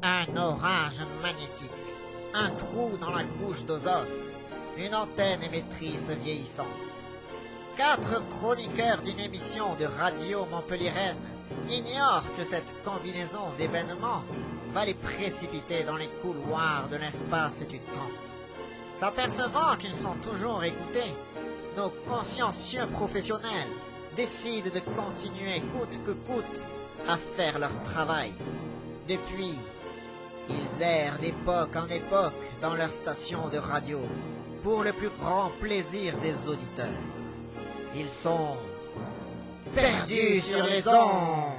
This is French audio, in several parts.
Un orage magnétique, un trou dans la couche d'ozone, une antenne émettrice vieillissante. 4 chroniqueurs d'une émission de radio montpelliéraine ignorent que cette combinaison d'événements va les précipiter dans les couloirs de l'espace et du temps. S'apercevant qu'ils sont toujours écoutés, nos consciencieux professionnels décident de continuer coûte que coûte à faire leur travail. Depuis, ils errent d'époque en époque dans leur station de radio pour le plus grand plaisir des auditeurs. Ils sont perdus sur les ondes.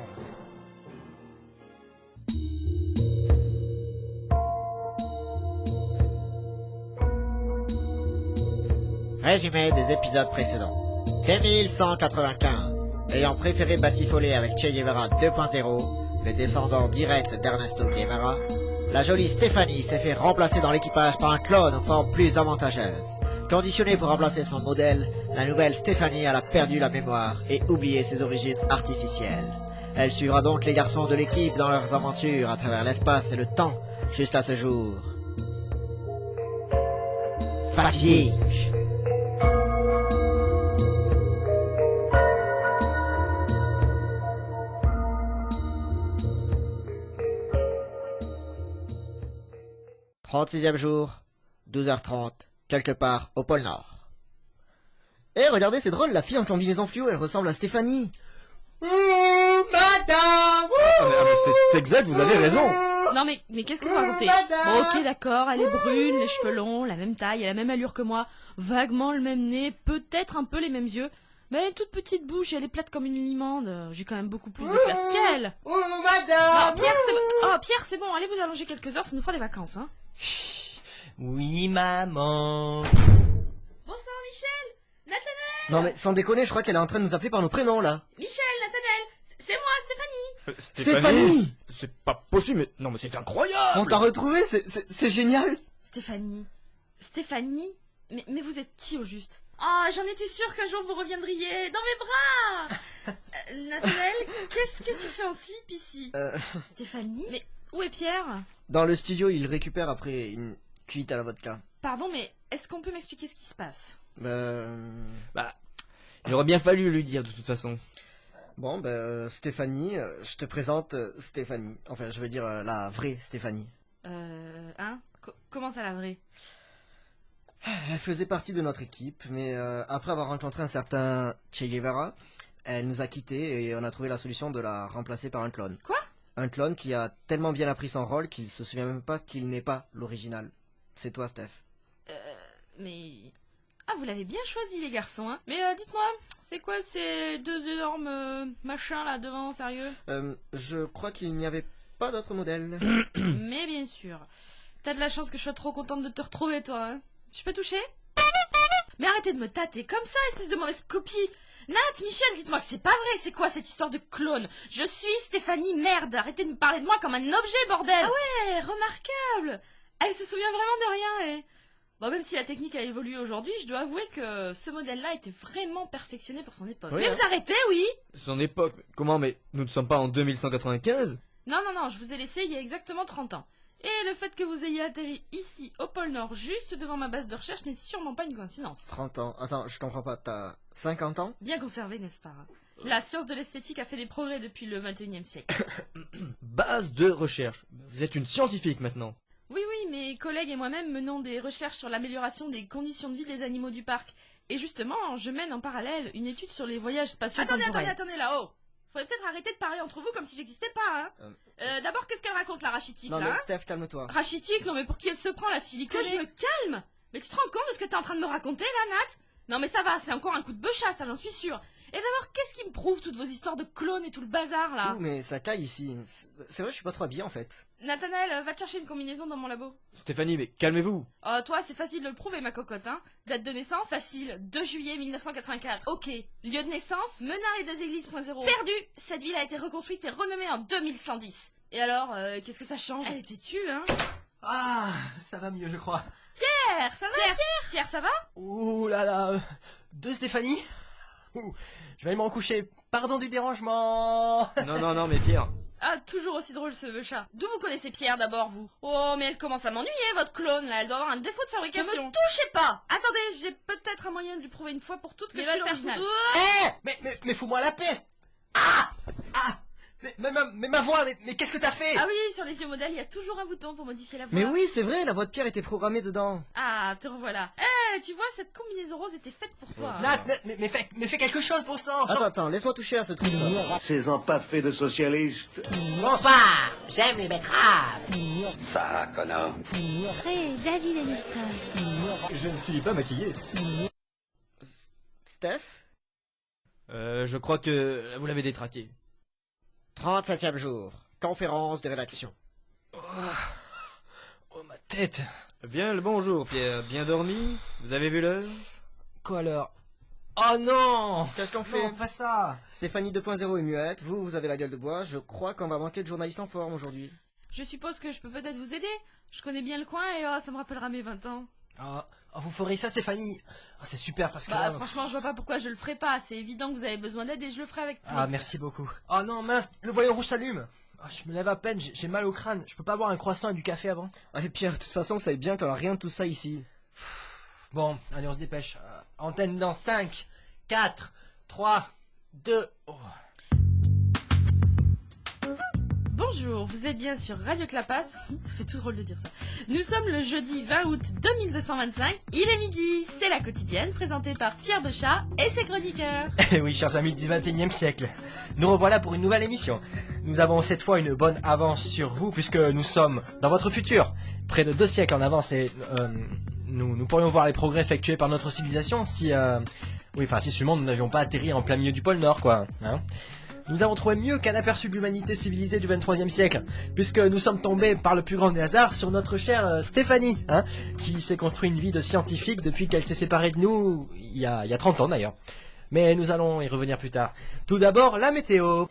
Résumé des épisodes précédents. Dès 1195, ayant préféré batifoler avec Che Guevara 2.0, le descendant direct d'Ernesto Guevara, la jolie Stéphanie s'est fait remplacer dans l'équipage par un clone aux formes plus avantageuses. Conditionnée pour remplacer son modèle, la nouvelle Stéphanie a perdu la mémoire et oublié ses origines artificielles. Elle suivra donc les garçons de l'équipe dans leurs aventures à travers l'espace et le temps, jusqu'à ce jour. Fatigue. « 36e jour, 12h30, quelque part au pôle Nord. » Eh, regardez, c'est drôle, la fille en combinaison fluo, elle ressemble à Stéphanie. Madame. C'est exact, vous avez raison. Non mais qu'est-ce que vous racontez? Bon, ok, d'accord, elle est brune, les cheveux longs, la même taille, elle a la même allure que moi, vaguement le même nez, peut-être un peu les mêmes yeux, mais elle a une toute petite bouche et elle est plate comme une limande. J'ai quand même beaucoup plus de classe qu'elle. Madame. Non, Pierre, c'est bon. Oh, Pierre, c'est bon, allez vous allonger quelques heures, ça nous fera des vacances, hein. Oui, maman. Bonsoir, Michel. Nathanaël. Non mais sans déconner, je crois qu'elle est en train de nous appeler par nos prénoms là. Michel, Nathanaël, c'est moi, Stéphanie. Stéphanie. C'est pas possible, mais non mais c'est incroyable. On t'a retrouvé, c'est génial. Stéphanie, mais vous êtes qui au juste? Ah, j'en étais sûre qu'un jour vous reviendriez dans mes bras. Nathanaël, qu'est-ce que tu fais en slip ici? Stéphanie? Mais où est Pierre? Dans le studio, il récupère après une cuite à la vodka. Pardon, mais est-ce qu'on peut m'expliquer ce qui se passe? Bah, il aurait bien fallu lui dire de toute façon. Bon, Stéphanie, je te présente Stéphanie. Enfin, je veux dire la vraie Stéphanie. Comment ça, la vraie? Elle faisait partie de notre équipe, mais après avoir rencontré un certain Che Guevara, elle nous a quittés et on a trouvé la solution de la remplacer par un clone. Quoi? Un clone qui a tellement bien appris son rôle qu'il se souvient même pas qu'il n'est pas l'original. C'est toi, Steph. Mais... Ah, vous l'avez bien choisi, les garçons, hein. Mais dites-moi, c'est quoi ces deux énormes machins là devant, sérieux? Je crois qu'il n'y avait pas d'autre modèle. Mais bien sûr. T'as de la chance que je sois trop contente de te retrouver, toi, hein. Je peux toucher? Mais arrêtez de me tâter comme ça, espèce de mauvaise copie. Nat, Michel, dites-moi que c'est pas vrai. C'est quoi cette histoire de clone? Je suis Stéphanie, merde. Arrêtez de me parler de moi comme un objet, bordel. Ah ouais, remarquable. Elle se souvient vraiment de rien, et... Bon, même si la technique a évolué aujourd'hui, je dois avouer que ce modèle-là était vraiment perfectionné pour son époque. Oui, mais hein. vous arrêtez, oui? Son époque, comment, mais nous ne sommes pas en 2195? Non, je vous ai laissé il y a exactement 30 ans. Et le fait que vous ayez atterri ici, au pôle Nord, juste devant ma base de recherche, n'est sûrement pas une coïncidence. 30 ans. Attends, je comprends pas. T'as 50 ans? Bien conservé, n'est-ce pas? La science de l'esthétique a fait des progrès depuis le 21e siècle. Base de recherche. Vous êtes une scientifique maintenant. Oui, mes collègues et moi-même menons des recherches sur l'amélioration des conditions de vie des animaux du parc. Et justement, je mène en parallèle une étude sur les voyages spatiaux temporels. Attendez, là-haut. Faudrait peut-être arrêter de parler entre vous comme si j'existais pas, hein. D'abord, qu'est-ce qu'elle raconte, la rachitique, Non là, mais hein? Steph, calme-toi. Rachitique? Non mais pour qui elle se prend, la siliconée? Que je me calme? Mais tu te rends compte de ce que t'es en train de me raconter, là, Nat? Non mais ça va, c'est encore un coup de beuchat, ça, j'en suis sûre. Et d'abord, qu'est-ce qui me prouve toutes vos histoires de clones et tout le bazar, là? Ouh, mais ça caille ici. C'est vrai, je suis pas trop habillé en fait. Nathanaël, va te chercher une combinaison dans mon labo. Stéphanie, mais calmez-vous. Toi, c'est facile de le prouver, ma cocotte, hein. Date de naissance, facile, 2 juillet 1984. Ok. Lieu de naissance, Menard-les-Deux-Églises.0. Perdu. Cette ville a été reconstruite et renommée en 2110. Et alors, qu'est-ce que ça change? Elle était tue, hein. Ah, ça va mieux, je crois. Pierre, ça va, Pierre? Pierre, ça va? Ouh là là. De Stéphanie. Ouh, je vais aller me recoucher. Pardon du dérangement. Non, mais Pierre, Ah, toujours aussi drôle ce chat. D'où vous connaissez Pierre d'abord, vous? Oh, mais elle commence à m'ennuyer, votre clone, là. Elle doit avoir un défaut de fabrication. Ne me touchez pas! Attendez, j'ai peut-être un moyen de lui prouver une fois pour toutes que je suis l'original. Mais fous-moi la peste! Ah! Ah! Mais ma voix, mais qu'est-ce que t'as fait? Ah oui, sur les vieux modèles, il y a toujours un bouton pour modifier la voix. Mais oui, c'est vrai, la voix de Pierre était programmée dedans. Ah, te revoilà. Tu vois, cette combinaison rose était faite pour toi. Nat, mais fais quelque chose pour ça. Attends, laisse-moi toucher à ce truc. Ces empaffés de socialistes. Bonsoir, j'aime les betteraves. Ça, connard. Hey, David Hamilton. Je ne suis pas maquillé. Steph? Je crois que vous l'avez détraqué. 37e jour. Conférence de rédaction. Oh, ma tête. Bien le bonjour, Pierre. Bien dormi? Vous avez vu l'heure? Quoi alors? Oh non! Qu'est-ce qu'on fait? Non, pas ça. Stéphanie 2.0 est muette, vous avez la gueule de bois, je crois qu'on va manquer de journalistes en forme aujourd'hui. Je suppose que je peux peut-être vous aider. Je connais bien le coin et ça me rappellera mes 20 ans. Vous ferez ça, Stéphanie? C'est super parce que... Bah, franchement, je vois pas pourquoi je le ferai pas. C'est évident que vous avez besoin d'aide et je le ferai avec plaisir. Ah, merci beaucoup. Oh non, mince, le voyant rouge s'allume. Je me lève à peine, j'ai mal au crâne. Je peux pas boire un croissant et du café avant? Allez Pierre, de toute façon, vous savez bien qu'on a rien de tout ça ici. Bon, allez, on se dépêche. Antenne dans 5, 4, 3, 2... Oh. Bonjour, vous êtes bien sur Radio Clapas. Ça fait tout drôle de dire ça. Nous sommes le jeudi 20 août 2225. Il est midi. C'est la quotidienne présentée par Pierre Bechat et ses chroniqueurs. Eh oui, chers amis du 21e siècle. Nous revoilà pour une nouvelle émission. Nous avons cette fois une bonne avance sur vous puisque nous sommes dans votre futur. Près de 2 siècles en avance et nous pourrions voir les progrès effectués par notre civilisation si seulement nous n'avions pas atterri en plein milieu du pôle Nord, quoi. Hein. Nous avons trouvé mieux qu'un aperçu de l'humanité civilisée du 23e siècle, puisque nous sommes tombés par le plus grand des hasards sur notre chère Stéphanie, qui s'est construit une vie de scientifique depuis qu'elle s'est séparée de nous, il y a 30 ans d'ailleurs. Mais nous allons y revenir plus tard. Tout d'abord, la météo.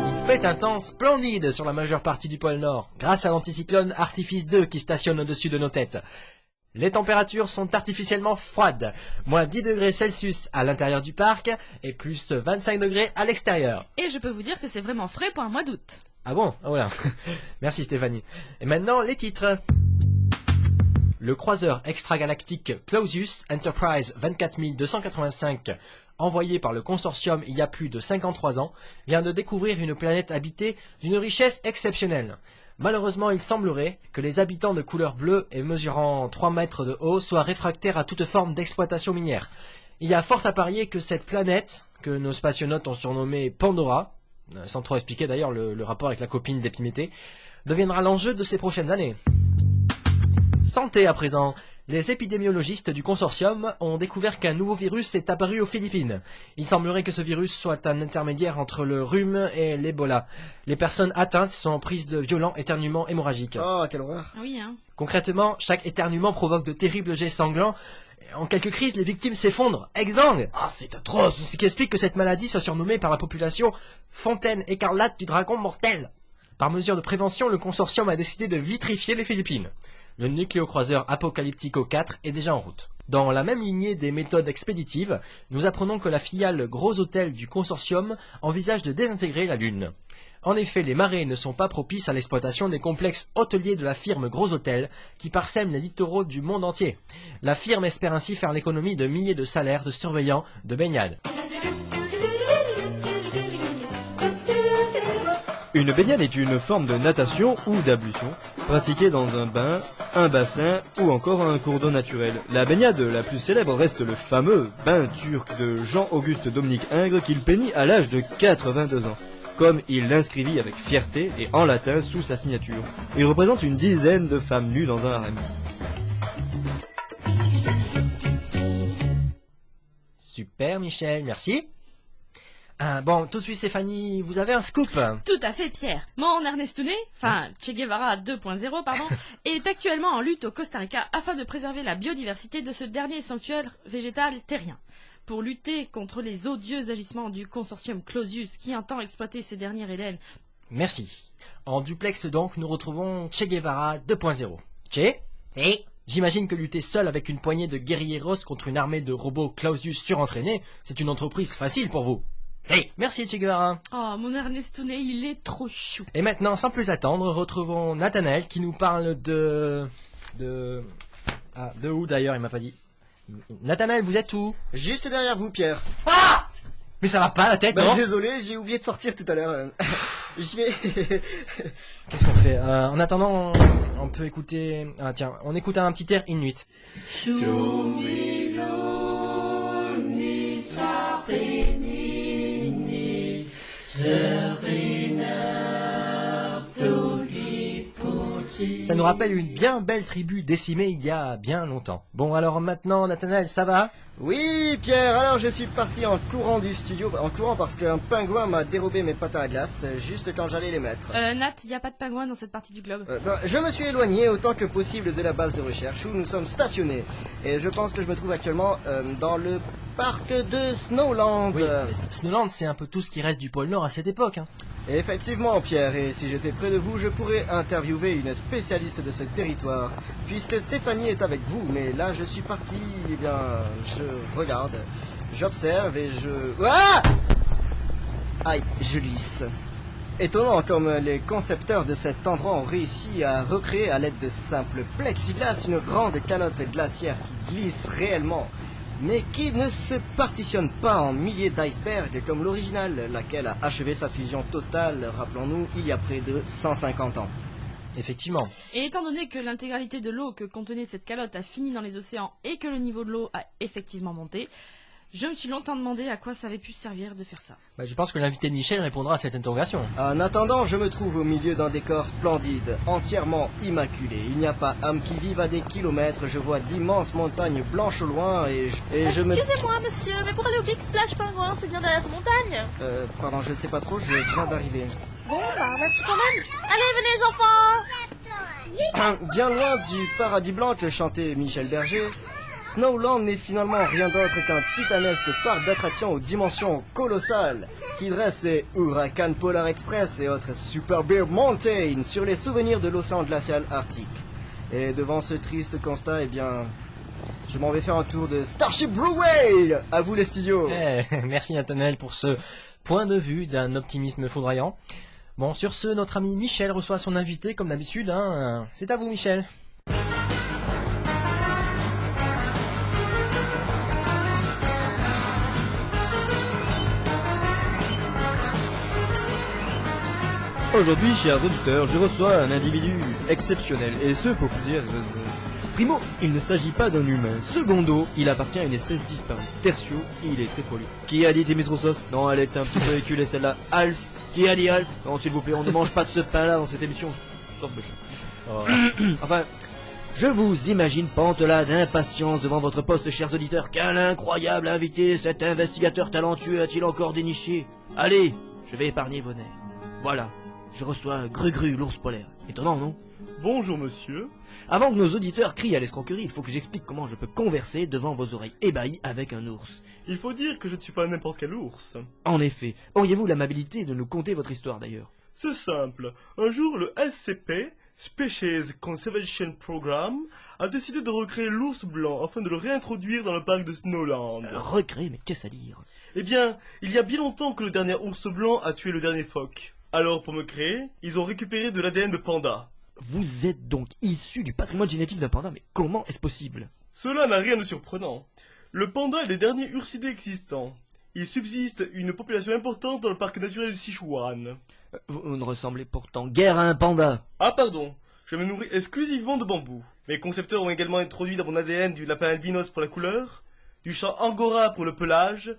Il fait un temps splendide sur la majeure partie du pôle Nord, grâce à l'anticyclone Artifice 2 qui stationne au-dessus de nos têtes. Les températures sont artificiellement froides, moins 10 degrés Celsius à l'intérieur du parc et plus 25 degrés à l'extérieur. Et je peux vous dire que c'est vraiment frais pour un mois d'août. Ah bon? Ah voilà. Merci Stéphanie. Et maintenant les titres. Le croiseur extragalactique Clausius Enterprise 24285, envoyé par le consortium il y a plus de 53 ans, vient de découvrir une planète habitée d'une richesse exceptionnelle. Malheureusement, il semblerait que les habitants de couleur bleue et mesurant 3 mètres de haut soient réfractaires à toute forme d'exploitation minière. Il y a fort à parier que cette planète, que nos spationautes ont surnommée Pandora, sans trop expliquer d'ailleurs le rapport avec la copine d'Épiméthée, deviendra l'enjeu de ces prochaines années. Santé à présent. Les épidémiologistes du consortium ont découvert qu'un nouveau virus est apparu aux Philippines. Il semblerait que ce virus soit un intermédiaire entre le rhume et l'Ebola. Les personnes atteintes sont prises de violents éternuements hémorragiques. Oh, quelle horreur. Oui, hein. Concrètement, chaque éternuement provoque de terribles jets sanglants. En quelques crises, les victimes s'effondrent, exsangues. Ah, c'est atroce. Ce qui explique que cette maladie soit surnommée par la population Fontaine écarlate du dragon mortel. Par mesure de prévention, le consortium a décidé de vitrifier les Philippines. Le nucléocroiseur Apocalyptico 4 est déjà en route. Dans la même lignée des méthodes expéditives, nous apprenons que la filiale Gros Hôtel du consortium envisage de désintégrer la Lune. En effet, les marées ne sont pas propices à l'exploitation des complexes hôteliers de la firme Gros Hôtel qui parsèment les littoraux du monde entier. La firme espère ainsi faire l'économie de milliers de salaires de surveillants de baignade. Une baignade est une forme de natation ou d'ablution, pratiquée dans un bain, un bassin ou encore un cours d'eau naturel. La baignade la plus célèbre reste le fameux bain turc de Jean-Auguste Dominique Ingres qu'il peignit à l'âge de 82 ans, comme il l'inscrivit avec fierté et en latin sous sa signature. Il représente une dizaine de femmes nues dans un harem. Super Michel, merci. Bon, tout de suite Stéphanie, vous avez un scoop. Tout à fait, Pierre. Mon Ernestounet, Che Guevara 2.0, est actuellement en lutte au Costa Rica afin de préserver la biodiversité de ce dernier sanctuaire végétal terrien. Pour lutter contre les odieux agissements du consortium Clausius qui entend exploiter ce dernier Éden. Merci. En duplex donc, nous retrouvons Che Guevara 2.0. Che? Si, J'imagine que lutter seul avec une poignée de guerrieros contre une armée de robots Clausius surentraînés, c'est une entreprise facile pour vous. Hey, merci Che Guevara. Oh, mon Ernestounet, il est trop chou. Et maintenant, sans plus attendre, retrouvons Nathanaël qui nous parle de où d'ailleurs, il m'a pas dit. Nathanaël, vous êtes où? Juste derrière vous, Pierre. Ah! Mais ça va pas la tête, non? Désolé, j'ai oublié de sortir tout à l'heure. J'y vais. Qu'est-ce qu'on fait? En attendant, on peut écouter... Ah tiens, on écoute un petit air Inuit. Ça nous rappelle une bien belle tribu décimée il y a bien longtemps. Bon, alors maintenant, Nathanaël, ça va? Oui, Pierre, alors je suis parti en courant du studio, en courant parce qu'un pingouin m'a dérobé mes patins à glace, juste quand j'allais les mettre. Nat, y a pas de pingouin dans cette partie du globe. Je me suis éloigné autant que possible de la base de recherche où nous sommes stationnés. Et je pense que je me trouve actuellement dans le parc de Snowland. Oui, Snowland, c'est un peu tout ce qui reste du pôle Nord à cette époque. Hein. Effectivement, Pierre, et si j'étais près de vous, je pourrais interviewer une spécialiste de ce territoire, puisque Stéphanie est avec vous, mais là je suis parti, eh bien, je regarde, j'observe et je... Ah! Aïe, je glisse. Étonnant comme les concepteurs de cet endroit ont réussi à recréer à l'aide de simples plexiglas une grande calotte glaciaire qui glisse réellement, mais qui ne se partitionne pas en milliers d'icebergs comme l'original, laquelle a achevé sa fusion totale, rappelons-nous, il y a près de 150 ans. Effectivement. Et étant donné que l'intégralité de l'eau que contenait cette calotte a fini dans les océans et que le niveau de l'eau a effectivement monté, je me suis longtemps demandé à quoi ça avait pu servir de faire ça. Je pense que l'invité de Michel répondra à cette interrogation. En attendant, je me trouve au milieu d'un décor splendide, entièrement immaculé. Il n'y a pas âme qui vive à des kilomètres, je vois d'immenses montagnes blanches au loin et je me... Excusez-moi monsieur, mais pour aller au Big Splash Pingouin, c'est bien derrière ces montagnes? Pardon, je sais pas trop, je viens d'arriver. Bon, merci quand même. Allez, venez les enfants! Bien loin du paradis blanc que chantait Michel Berger, Snowland n'est finalement rien d'autre qu'un titanesque parc d'attractions aux dimensions colossales qui dresse ses Huracan Polar Express et autres Super Bear Mountain sur les souvenirs de l'océan glacial arctique. Et devant ce triste constat, eh bien, je m'en vais faire un tour de Starship Brewway. À vous les studios. Merci Nathanaël pour ce point de vue d'un optimisme foudroyant. Bon, sur ce, notre ami Michel reçoit son invité comme d'habitude. Hein. C'est à vous Michel. Aujourd'hui, chers auditeurs, je reçois un individu exceptionnel, et ce pour plusieurs raisons. Primo, il ne s'agit pas d'un humain. Secondo, il appartient à une espèce disparue. Tertio, il est très poli. Qui a dit Témis Roussos? Non, elle est un petit peu éculée celle-là. Alf. Qui a dit Alf? Non, s'il vous plaît, on ne mange pas de ce pain-là dans cette émission. Sorte de chat. Oh. Enfin, je vous imagine pantelas d'impatience devant votre poste, chers auditeurs. Quel incroyable invité cet investigateur talentueux a-t-il encore déniché? Allez, je vais épargner vos nerfs. Voilà. Je reçois Gru-Gru, l'ours polaire. Étonnant, non? Bonjour, monsieur. Avant que nos auditeurs crient à l'escroquerie, il faut que j'explique comment je peux converser devant vos oreilles ébahies avec un ours. Il faut dire que je ne suis pas n'importe quel ours. En effet. Auriez-vous l'amabilité de nous conter votre histoire, d'ailleurs? C'est simple. Un jour, le SCP, Species Conservation Program, a décidé de recréer l'ours blanc afin de le réintroduire dans le parc de Snowland. Recréer? Mais qu'est-ce à dire? Eh bien, il y a bien longtemps que le dernier ours blanc a tué le dernier phoque. Alors, pour me créer, ils ont récupéré de l'ADN de panda. Vous êtes donc issu du patrimoine génétique d'un panda, mais comment est-ce possible? Cela n'a rien de surprenant. Le panda est le dernier ursidé existant. Il subsiste une population importante dans le parc naturel du Sichuan. Vous ne ressemblez pourtant guère à un panda. Ah pardon, je me nourris exclusivement de bambou. Mes concepteurs ont également introduit dans mon ADN du lapin albinos pour la couleur, du chat angora pour le pelage,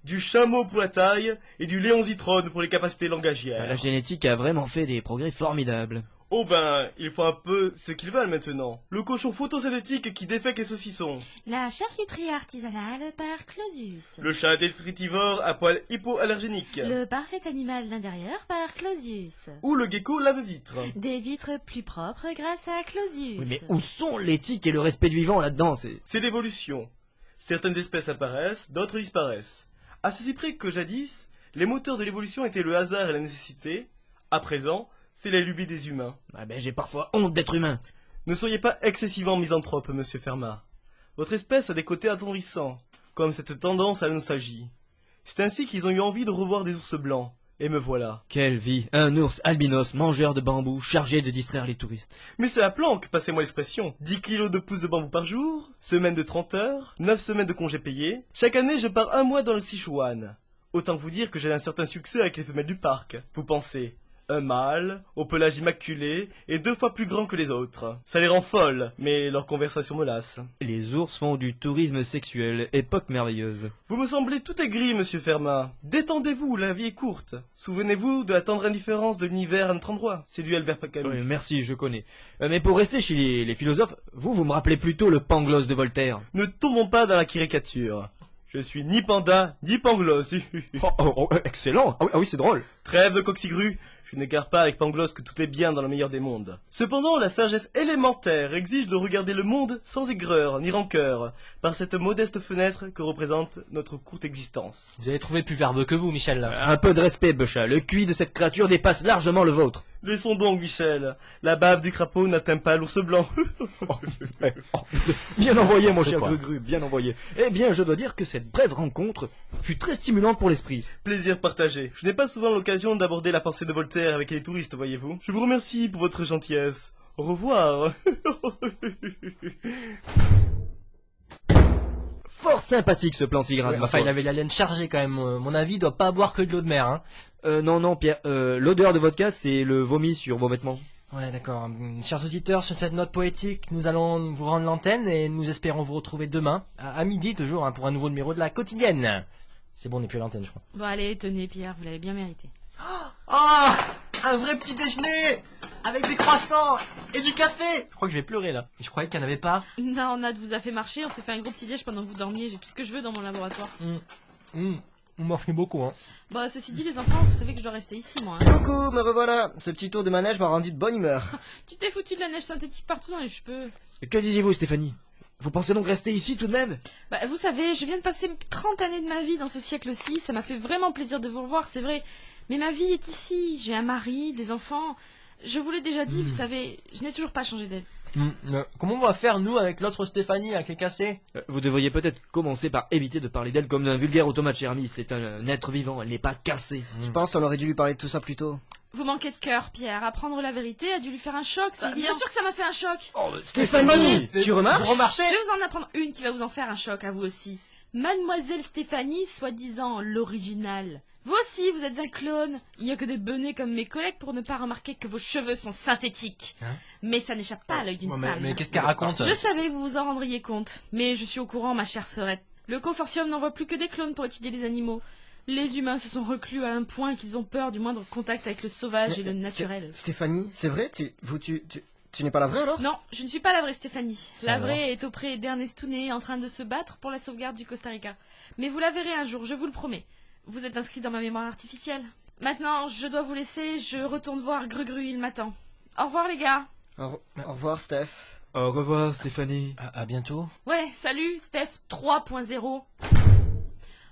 du chameau pour la taille et du léon zitrone pour les capacités langagières. La génétique a vraiment fait des progrès formidables. Oh ben, ils font un peu ce qu'ils veulent maintenant. Le cochon photosynthétique qui défèque les saucissons. La charcuterie artisanale par Clausius. Le chat détritivore à poils hypoallergéniques. Le parfait animal d'intérieur par Clausius. Ou le gecko lave-vitre. Des vitres plus propres grâce à Clausius. Oui, mais où sont l'éthique et le respect du vivant là-dedans? C'est l'évolution. Certaines espèces apparaissent, d'autres disparaissent. À ceci près que jadis, les moteurs de l'évolution étaient le hasard et la nécessité. À présent, c'est la lubie des humains. J'ai parfois honte d'être humain. Ne soyez pas excessivement misanthrope, monsieur Fermat. Votre espèce a des côtés attendrissants, comme cette tendance à la nostalgie. C'est ainsi qu'ils ont eu envie de revoir des ours blancs. Et me voilà. Quelle vie! Un ours albinos, mangeur de bambou, chargé de distraire les touristes. Mais c'est la planque, passez-moi l'expression. 10 kilos de pousses de bambou par jour, semaine de 30 heures, 9 semaines de congés payés. Chaque année, je pars 1 mois dans le Sichuan. Autant vous dire que j'ai un certain succès avec les femelles du parc. Vous pensez, un mâle, au pelage immaculé, et 2 fois plus grand que les autres. Ça les rend folles, mais leur conversation me lasse. Les ours font du tourisme sexuel, époque merveilleuse. Vous me semblez tout aigri, monsieur Fermat. Détendez-vous, la vie est courte. Souvenez-vous de la tendre indifférence de l'univers à notre endroit. C'est du Albert Camus. Oui, merci, je connais. Mais pour rester chez les philosophes, vous me rappelez plutôt le Pangloss de Voltaire. Ne tombons pas dans la caricature. Je suis ni panda, ni pangloss. Excellent. Ah oui, c'est drôle. Trêve de coxigru, je n'égare pas avec Pangloss que tout est bien dans le meilleur des mondes. Cependant, la sagesse élémentaire exige de regarder le monde sans aigreur ni rancœur, par cette modeste fenêtre que représente notre courte existence. Vous avez trouvé plus verbeux que vous, Michel, là. Un peu de respect, Beuchat. Le QI de cette créature dépasse largement le vôtre. Laissons donc, Michel. La bave du crapaud n'atteint pas l'ours blanc. Bien envoyé, mon C'est cher quoi Grugru, bien envoyé. Eh bien, je dois dire que cette brève rencontre fut très stimulante pour l'esprit. Plaisir partagé. Je n'ai pas souvent l'occasion d'aborder la pensée de Voltaire avec les touristes, voyez-vous. Je vous remercie pour votre gentillesse. Au revoir. Fort sympathique ce plan Tigrane. Enfin, il avait la laine chargée quand même. Mon avis, il doit pas boire que de l'eau de mer, hein. Non, Pierre. L'odeur de vodka, c'est le vomi sur vos vêtements. Ouais, d'accord. Chers auditeurs, sur cette note poétique, nous allons vous rendre l'antenne et nous espérons vous retrouver demain, à midi toujours, hein, pour un nouveau numéro de la quotidienne. C'est bon, on n'est plus à l'antenne, je crois. Bon, allez, tenez, Pierre, vous l'avez bien mérité. Oh, un vrai petit déjeuner avec des croissants et du café. Je crois que je vais pleurer là. Je croyais qu'il n'y en avait pas. Non, Nat vous a fait marcher, on s'est fait un gros petit déj pendant que vous dormiez, j'ai tout ce que je veux dans mon laboratoire. On m'en fait beaucoup, hein. Bon, ceci dit, les enfants, vous savez que je dois rester ici, moi. Hein. Coucou, me revoilà. Ce petit tour de manège m'a rendu de bonne humeur. Tu t'es foutu de la neige synthétique partout dans les cheveux. Que disiez-vous, Stéphanie? Vous pensez donc rester ici tout de même? Bah, vous savez, je viens de passer 30 années de ma vie dans ce siècle-ci, ça m'a fait vraiment plaisir de vous revoir, c'est vrai. Mais ma vie est ici, j'ai un mari, des enfants. Je vous l'ai déjà dit, vous savez, je n'ai toujours pas changé d'avis. Comment on va faire, nous, avec l'autre Stéphanie, là, qui est cassée? Vous devriez peut-être commencer par éviter de parler d'elle comme d'un vulgaire automate, cher ami. C'est un être vivant, elle n'est pas cassée. Je pense qu'on aurait dû lui parler de tout ça plus tôt. Vous manquez de cœur, Pierre. Apprendre la vérité a dû lui faire un choc. Bien sûr que ça m'a fait un choc. Stéphanie, tu remarques? Vous remarchez? Je vais vous en apprendre une qui va vous en faire un choc à vous aussi. Mademoiselle Stéphanie, soi-disant l'original. Vous aussi, vous êtes un clone. Il n'y a que des benets comme mes collègues pour ne pas remarquer que vos cheveux sont synthétiques. Hein? Mais ça n'échappe pas à l'œil d'une femme. Mais qu'est-ce qu'elle raconte? Je savais que vous vous en rendriez compte. Mais je suis au courant, ma chère Ferrette. Le consortium n'envoie plus que des clones pour étudier les animaux. Les humains se sont reclus à un point qu'ils ont peur du moindre contact avec le sauvage et le naturel. Stéphanie, c'est vrai? Tu n'es pas la vraie alors? Non, je ne suis pas la vraie Stéphanie. Ça La alors vraie est auprès d'Ernestounet en train de se battre pour la sauvegarde du Costa Rica. Mais vous la verrez un jour, je vous le promets. Vous êtes inscrit dans ma mémoire artificielle. Maintenant, je dois vous laisser, je retourne voir Grugru, il m'attend. Au revoir les gars. Au revoir, Steph. Au revoir, Stéphanie. À bientôt. Ouais, salut, Steph 3.0.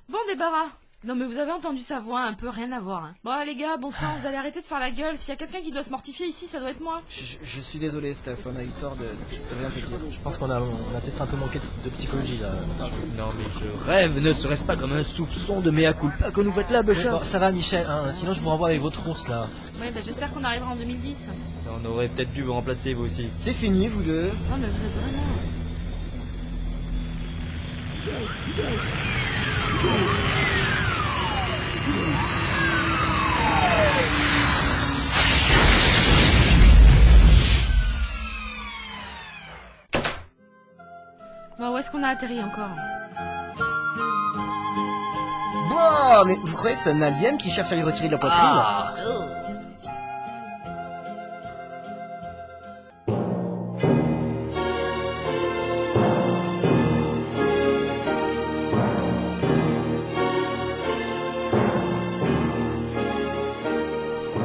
Bon débarras. Non mais vous avez entendu sa voix, un peu rien à voir. Hein. Bon les gars, bon sang, vous allez arrêter de faire la gueule. S'il y a quelqu'un qui doit se mortifier ici, ça doit être moi. Je suis désolé, Steph, on a eu tort de rien te dire. Je pense qu'on a peut-être un peu manqué de psychologie là. Non mais je rêve, ne serait-ce pas comme un soupçon de mea culpa que nous faites là, Beuchat? Bon, ça va Michel, hein, sinon je vous renvoie avec votre ours là. Ouais, bah j'espère qu'on arrivera en 2010. On aurait peut-être dû vous remplacer, vous aussi. C'est fini, vous deux. Non mais vous êtes vraiment... Bon, où est-ce qu'on a atterri encore? Bon, mais vous croyez que c'est un alien qui cherche à lui retirer de la poitrine?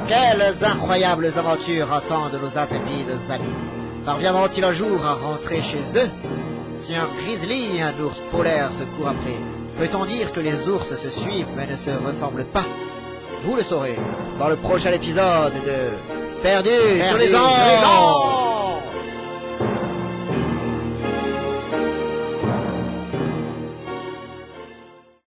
Quelles incroyables aventures attendent nos intrépides amis. Parviendront-ils un jour à rentrer chez eux? Si un grizzly et un ours polaire se courent après, peut-on dire que les ours se suivent mais ne se ressemblent pas? Vous le saurez dans le prochain épisode de Perdu sur les ondes.